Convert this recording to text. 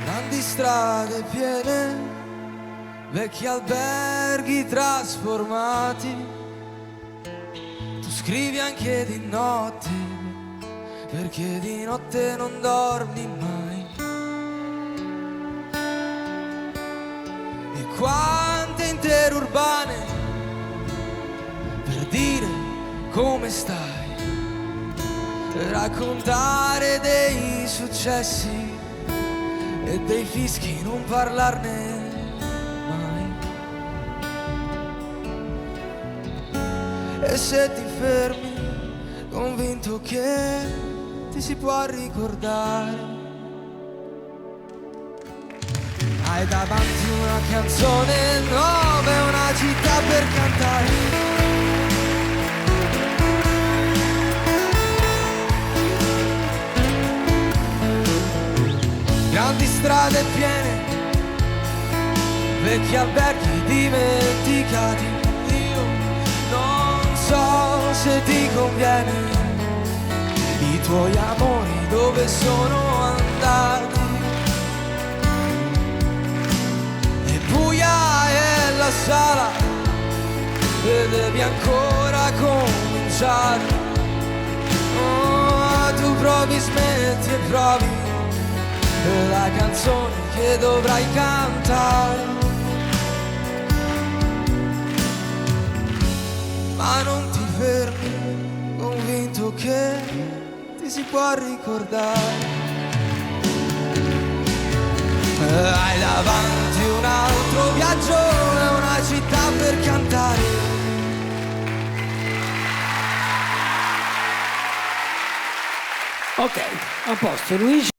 Grandi strade piene, vecchi alberghi trasformati. Tu scrivi anche di notte, perché di notte non dormi mai. E quante interurbane per dire come stai, per raccontare dei successi e dei fischi, non parlarne mai. E se ti fermi, convinto che ti si può ricordare, hai davanti una canzone nuova e una città per cantare. Grandi strade piene, vecchi alberghi dimenticati. Io non so se ti conviene, i tuoi amori dove sono andati. E buia è la sala e devi ancora cominciare. Oh, tu provi, smetti e provi la canzone che dovrai cantare, ma non ti fermi, convinto che ti si può ricordare. Hai davanti un altro viaggio e una città per cantare. Ok, a posto Luigi.